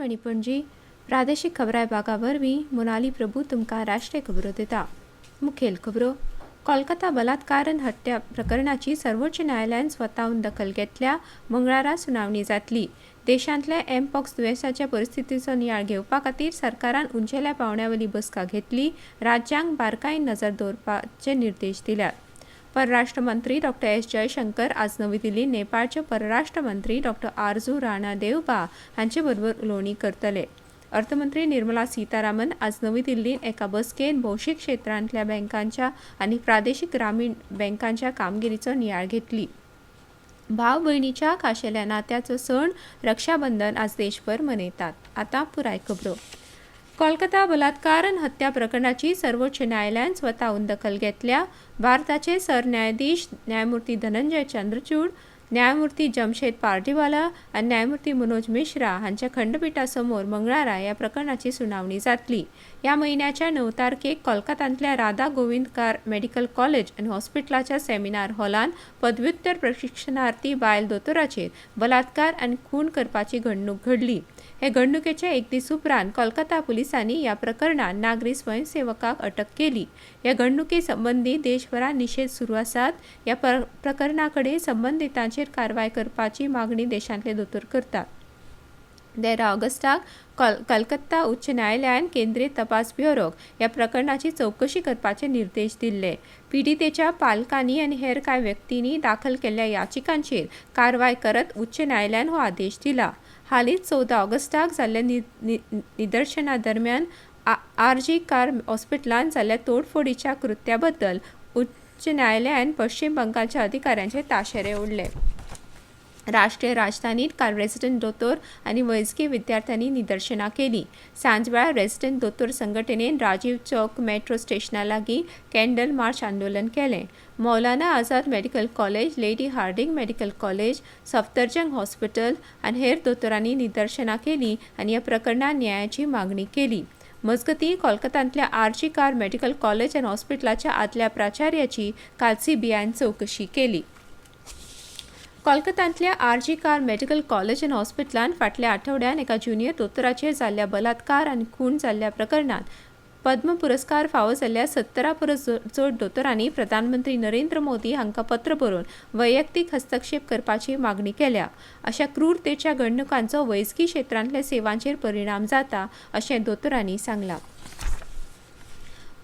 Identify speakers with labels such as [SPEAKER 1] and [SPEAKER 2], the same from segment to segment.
[SPEAKER 1] आकाशवाणी पणजी प्रादेशिक खबरां विभागा वरवीं मोनाली प्रभू तुमकां राष्ट्रीय खबरो दिता। मुखेल खबरो कोलकाता बलात्कार हत्या प्रकरणाची सर्वोच्च न्यायालयान स्वताहून दखल घेतल्या। मंगळारा सुनावणी जातली। देशांतल्या एमपॉक्स दुयेंसाच्या परिस्थितीचो नियाळ घेवपा खातीर सरकारान उंचेल्या पावंड्यावयली बसका घेतली। राज्यांक बारकायेन नजर दवरपाचे निर्देश दिल्यात। परराष्ट्र मंत्री डॉ एस जयशंकर आज नवी दिल्लीत नेपाळचे परराष्ट्र मंत्री डॉ आरजू राणा देवबा हांचे बरोबर उलोवणी करतले। अर्थमंत्री निर्मला सीतारामन आज नवी दिल्लीत एका बसकेन भौशीक क्षेत्रांतल्या बँकांच्या आनी प्रादेशीक ग्रामीण बँकांच्या कामगिरीचो नियाळ घेतली। भाव भयणीच्या खाशेल्या नात्याचो सण रक्षाबंधन आज देशभर मनयतात। आतां पुराय खबरो कोलकाता बलात्कार हत्या प्रकरणाची सर्वोच्च न्यायालयान स्वताहून दखल घेतल्या। भारताचे सरन्यायाधीश न्यायमूर्ती धनंजय चंद्रचूड, न्यायमूर्ती जमशेद पार्टीवाला आनी न्यायमूर्ती मनोज मिश्रा हांच्या खंडपीठा समोर मंगळारा ह्या प्रकरणाची सुनावणी जातली। ह्या म्हयन्याच्या 9 तारखेक कोलकातांतल्या राधा गोविंदकार मेडिकल कॉलेज आनी हॉस्पिटलाच्या सेमिनार हॉलांत पदव्युत्तर प्रशिक्षणार्थी बायल दोतोराचेर बलात्कार आनी खून करपाची घडणूक घडली। हे घडणुकेचे एक दीस उपरांत कोलकाता पुलिसांनी ह्या प्रकरणात नागरी स्वयंसेवकाक अटक केली। ह्या घडणुके संबंधी देशभरात निषेध सुरू आसात। ह्या प्रकरणाकडे संबंधितांचेर कारवाय करपाची मागणी देशांतले दोतोर करतात। 13 ऑगस्टाक कलकत्ता उच्च न्यायालयान केंद्रीय तपास ब्युरोक ह्या प्रकरणाची चौकशी करपाचे निर्देश दिल्ले। पीडितेच्या पालकांनी आनी हेर कांय व्यक्तींनी दाखल केल्ल्या याचिकांचेर कारवाय करत उच्च न्यायालयान हो आदेश दिला। हालींच 14 ऑगस्टाक जाल्ल्या निदर्शना दरम्यान आरजी कार हॉस्पिटलांत जाल्ल्या तोडफोडीच्या कृत्या बद्दल उच्च न्यायालयान पश्चिम बंगालच्या अधिकाऱ्यांचे ताशेरे ओडले। राष्ट्रीय राजधानीत काल रेसिडेंट दोतोर आनी वैजकी विद्यार्थ्यांनी निदर्शनां केली। सांजवेळा रेसिडेंट दोतोर संघटनेन राजीव चौक मेट्रो स्टेशना लागीं कॅन्डल मार्च आंदोलन केलें। Maulana Azad medical college, Lady Hardinge medical college, Safdarjung hospital आनी हेर दोतोरांनी निदर्शनां केली आनी ह्या प्रकरणात न्यायाची मागणी केली। मजगतीं कोलकातांतल्या आरजी कार मेडिकल कॉलेज आनी हॉस्पिटलाच्या आदल्या प्राचार्याची काल सीबीआयन चवकशी केली। कोलकातांतल्या आरजी कार मेडिकल कॉलेज आनी हॉस्पिटलांत फाटल्या आठवड्यान एका ज्युनियर दोतोराचेर जाल्ल्या बलात्कार आनी खून जाल्ल्या प्रकरणात पद्म पुरस्कार फावो जाल्ल्या 17 परस चड दोतोरांनी प्रधानमंत्री नरेंद्र मोदी हांकां पत्र बरोवन वैयक्तीक हस्तक्षेप करपाची मागणी केल्या। अशा क्रूरतेच्या घडणुकांचो वैजकी क्षेत्रांतल्या सेवांचेर परिणाम जाता अशें दोतोरांनी सांगलां।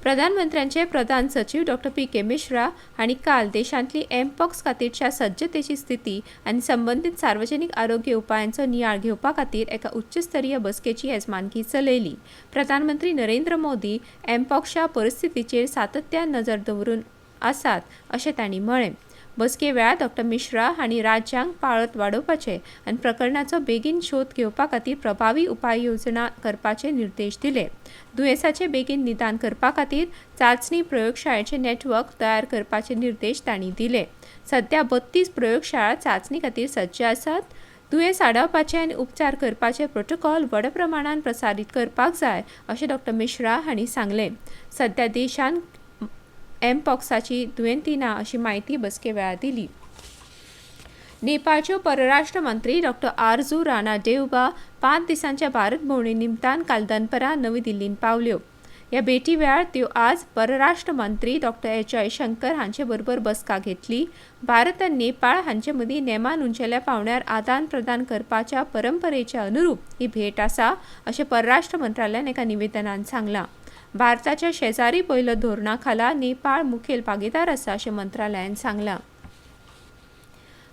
[SPEAKER 1] प्रधानमंत्र्यांचे प्रधान सचिव डॉ पी.के. मिश्रा हांणी काल देशांतली एमपॉक्स खातीरच्या सज्जतेची स्थिती आनी संबंदीत सार्वजनीक आरोग्य उपायांचो नियाळ घेवपा खातीर एका उच्चस्तरीय बसकेची येजमानकी चलयली। प्रधानमंत्री नरेंद्र मोदी एमपॉक्सच्या परिस्थितीचेर सातत्यान नजर दवरून आसात अशें तांणी म्हळें। बसके वेळार डॉ मिश्रा हांणी राज्यांक पाळत वाडोवपाचे आनी प्रकरणाचो बेगीन शोध घेवपा खातीर प्रभावी उपाय येवजण करपाचे निर्देश दिले। दुयेंसाचे बेगीन निदान करपा खातीर चांचणी प्रयोगशाळेचे नेटवर्क तयार करपाचे निर्देश तांणी दिले। सध्या 32 प्रयोगशाळा चांचणी खातीर सज्ज आसात। दुयेंस आडावपाचे आनी उपचार करपाचे प्रोटोकॉल व्हड प्रमाणात प्रसारीत करपाक जाय अशें डॉ मिश्रा हांणी सांगलें। सध्या देशांत एमपॉक्साची दुयेंती ना अशी माहिती बसके वेळार दिली। नेपाळच्यो परराष्ट्र मंत्री डॉ आरजू राणा देवबा 5 दिसांच्या भारत भोंवडी निमतान काल दनपारां नवी दिल्लींत पावल्यो। ह्या भेटी वेळार त्यो आज परराष्ट्र मंत्री डॉ एस जयशंकर हांचे बरोबर बसका घेतली। भारत आनी नेपाळ हांचे मदीं नेमान उंचेल्या पावंड्यार आदान प्रदान करपाच्या परंपरेच्या अनुरूप ही भेट आसा अशें परराष्ट्र मंत्रालयान एका निवेदनांत सांगलां। भारताच्या शेजारी पयलो धोरणा खाला नेपाळ मुखेल भागीदार आसा अशें मंत्रालयान सांगलां।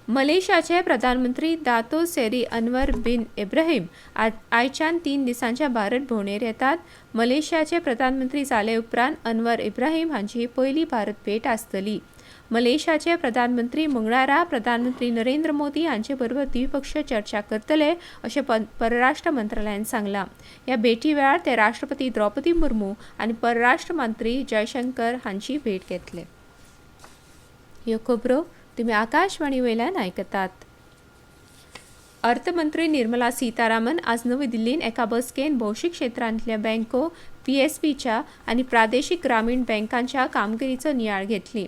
[SPEAKER 1] मलेशियाचे प्रधानमंत्री दातो सेरी अनवर बिन इब्राहिम आयच्यान 3 दिसांच्या भारत भोंवडेर येतात। मलेशियाचे प्रधानमंत्री जाले उपरांत अनवर इब्राहिम हांची ही पयली भारत भेट आसतली। मलेशियाचे प्रधानमंत्री मंगळारा प्रधानमंत्री नरेंद्र मोदी हांचे बरोबर द्विपक्षीय चर्चा करतले अशें परराष्ट्र मंत्रालयान सांगलां। ह्या भेटी वेळार ते राष्ट्रपती द्रौपदी मुर्मू आनी परराष्ट्र मंत्री जयशंकर हांची भेट घेतले। ह्यो खबरो तुमी आकाशवाणी वयल्यान आयकतात। अर्थमंत्री निर्मला सीतारामन आज नवी दिल्लीत एका बसकेन भौशीक क्षेत्रांतल्या बँको, पीएसपीच्या आनी प्रादेशीक ग्रामीण बँकांच्या कामगिरीचो नियाळ घेतली।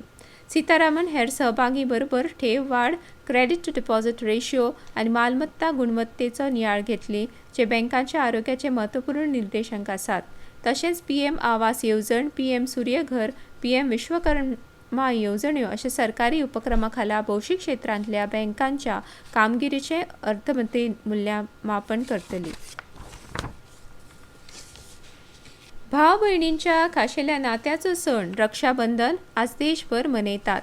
[SPEAKER 1] सीतारामन हेर सहभागी बरोबर ठेव वाड, क्रेडिट टू डिपॉझिट रेशियो आनी मालमत्ता गुणवत्तेचो नियाळ घेतली, जे बँकांच्या आरोग्याचे महत्त्वपूर्ण निर्देशांक आसात. तशेंच PM आवास येवजण, PM सूर्यघर, PM विश्वकर्मा येवजण्यो अशा सरकारी उपक्रमा खाला भौशीक क्षेत्रांतल्या बँकांच्या कामगिरीचे अर्थमंत्री मूल्यमापन करतली. भाव भयणींच्या खाशेल्या नात्याचो सण रक्षाबंधन आज देशभर मनयतात.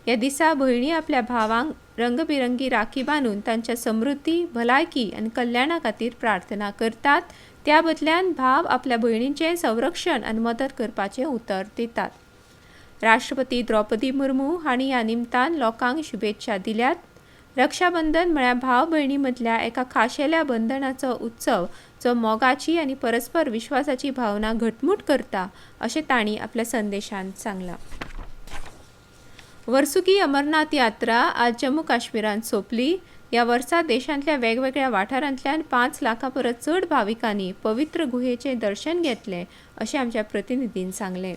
[SPEAKER 1] ह्या दिसा भयणी आपल्या भावांक रंगबिरंगी राखी बांदून तांच्या समृद्धी, भलायकी आनी कल्याणा खातीर प्रार्थना करतात. त्या बदल्यान भाव आपल्या भयणींचे संरक्षण आनी मदत करपाचें उतर दितात. राष्ट्रपती द्रौपदी मुर्मू हांणी ह्या निमतान लोकांक शुभेच्छा दिल्यात. रक्षाबंधन म्हळ्यार भाव भयणी मदल्या एका खाशेल्या बंधनाचो उत्सव जो मोगाची आनी परस्पर विश्वासाची भावना घटमूट करता अशें तांणी आपल्या संदेशांत सांगलां. वर्सुकी अमरनाथ यात्रा आज जम्मू काश्मीरांत सोंपली. ह्या वर्सा देशांतल्या वेगवेगळ्या वाठारांतल्यान 5 लाखां परस चड भाविकांनी पवित्र गुहेचें दर्शन घेतलें अशें आमच्या प्रतिनिधीन सांगलें.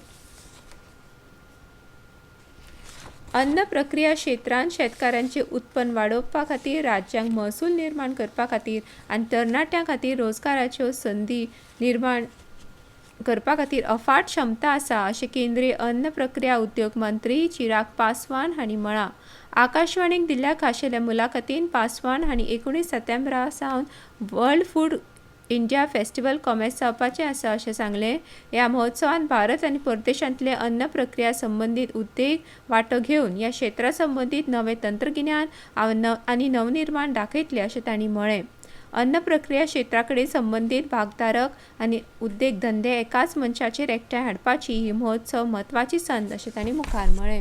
[SPEAKER 1] अन्न प्रक्रिया क्षेत्रांत शेतकारांचें उत्पन्न वाडोवपा खातीर, राज्यांक महसूल निर्माण करपा खातीर आनी तरणाट्यां खातीर रोजगाराच्यो संदी निर्माण करपा खातीर अफाट क्षमता आसा अशें केंद्रीय अन्न प्रक्रिया उद्योग मंत्री चिराग पासवान हांणी म्हळां. आकाशवाणीक दिल्ल्या खाशेल्या मुलाखतीन पासवान हांणी 19 सप्टेंबरा सावन वर्ल्ड फूड इंडिया फेस्टिवल कोमेस जावपाचें आसा अशें सांगलें. ह्या महोत्सवांत भारत आनी परदेशांतले अन्न प्रक्रिया संबंदीत उद्देग वांटो घेवन ह्या क्षेत्रा संबंदीत नवें तंत्रगिन्यान आनी नवनिर्माण दाखयतले अशें तांणी म्हळें. अन्न प्रक्रिया क्षेत्रा कडेन संबंदीत भागधारक आनी उद्देग धंदे एकाच मंचाचेर एकठांय हाडपाची ही महोत्सव म्हत्वाची संद अशें तांणी मुखार म्हळें.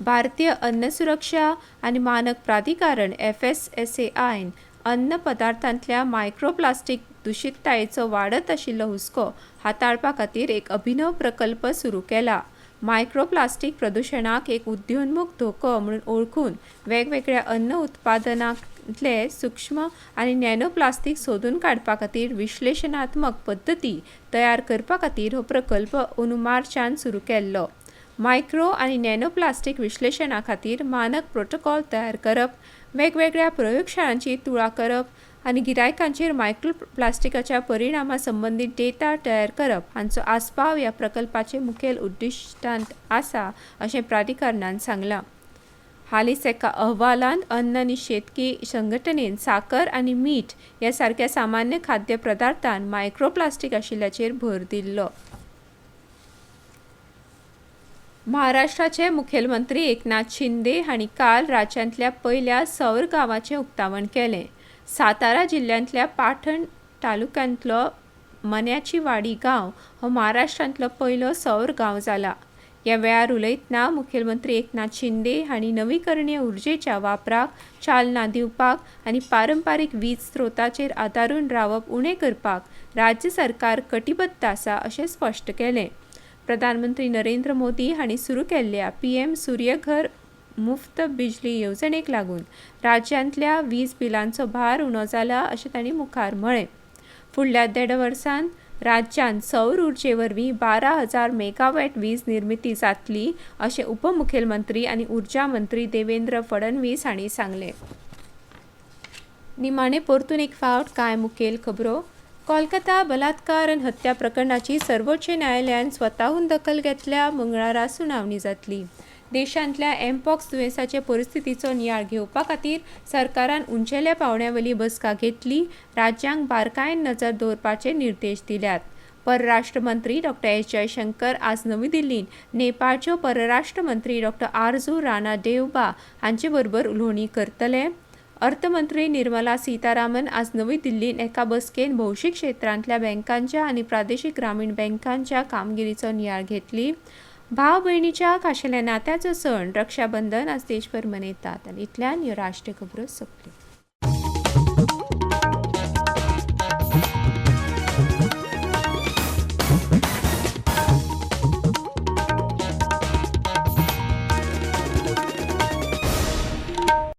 [SPEAKER 1] भारतीय अन्न सुरक्षा आनी मानक प्राधिकरण FSSAIन अन्न पदार्थांतल्या मायक्रोप्लास्टिक दुशीततायेचो वाडत आशिल्लो हुस्को हाताळपा खातीर एक अभिनव प्रकल्प सुरू केला. मायक्रोप्लास्टिक प्रदूषणाक एक उद्योन्मुख धोको म्हणून ओळखून वेगवेगळ्या अन्न उत्पादनांतले सूक्ष्म आनी नॅनो प्लास्टिक सोदून काडपा खातीर विश्लेशणात्मक पद्दती तयार करपा खातीर हो प्रकल्प अंदू मार्चांत सुरू केल्लो. मायक्रो आनी नॅनो प्लास्टिक विश्लेशणा खातीर मानक प्रोटोकॉल तयार करप, वेगवेगळ्या प्रयोगशाळांची तुळा करप आनी गिरायकांचेर मायक्रोप्लास्टिकाच्या परिणामा संबंदीत डेटा तयार करप हांचो आस्पाव ह्या प्रकल्पाचे मुखेल उद्दिश्टांत आसा अशें प्राधिकरणान सांगलां. हालींच एका अहवालांत अन्न आनी शेतकी संघटनेन साकर आनी मीठ ह्या सारक्या सामान्य खाद्य पदार्थांत मायक्रोप्लास्टिक आशिल्ल्याचेर भर दिल्लो. महाराष्ट्राचे मुखेलमंत्री एकनाथ शिंदे हांणी काल राज्यांतल्या पयल्या सौर गांवाचें उक्तावण केलें. सातारा जिल्ल्यांतल्या पाटण तालुक्यांतलो मन्याची वाडी गांव हो महाराष्ट्रांतलो पयलो सौर गांव जाला. ह्या वेळार उलयतना मुखेलमंत्री एकनाथ शिंदे हांणी नवीकरणीय उर्जेच्या वापराक चालना दिवपाक आनी पारंपारीक वीज स्रोताचेर आदारून रावप उणें करपाक राज्य सरकार कटिबद्ध आसा अशें स्पश्ट केलें. प्रधानमंत्री नरेंद्र मोदी हांणी सुरू केल्ल्या PM सूर्यघर मुफ्त बिजली येवजणेक लागून राज्यांतल्या वीज बिलांचो भार उणो जाला अशें तांणी मुखार म्हळें. फुडल्या 1.5 वर्सांत राज्यांत सौर उर्जे वरवीं 12,000 मेगावॅट वीज निर्मिती जातली अशें उपमुखेलमंत्री आनी उर्जा मंत्री देवेंद्र फडणवीस हांणी सांगलें. निमाणे परतून एक फावट कांय मुखेल खबरो. कोलकाता बलात्कार आनी हत्या प्रकरणाची सर्वोच्च न्यायालयान स्वताहून दखल घेतल्या. मंगळारा सुनावणी जातली. देशांतल्या एमपॉक्स दुयेंसाचे परिस्थितीचो नियाळ घेवपा खातीर सरकारान उंचेल्या पावंड्यावयली बसका घेतली. राज्यांक बारकायेन नजर दवरपाचे निर्देश दिल्यात. परराष्ट्र मंत्री डॉ. S. जयशंकर आज नवी दिल्लींत नेपाळच्यो परराष्ट्र मंत्री डॉ. आरजू राणा देवबा हांचे बरोबर उलोवणी करतले. अर्थमंत्री निर्मला सीतारामन आज नवी दिल्लींत एका बसकेन भौशीक क्षेत्रांतल्या बँकांच्या आनी प्रादेशीक ग्रामीण बँकांच्या कामगिरीचो नियाळ घेतली. भाव भयणीच्या खाशेल्या नात्याचो सण रक्षाबंधन आज देशभर मनयतात. आनी इतल्यान ह्यो राष्ट्रीय खबरो सोंपल्यो.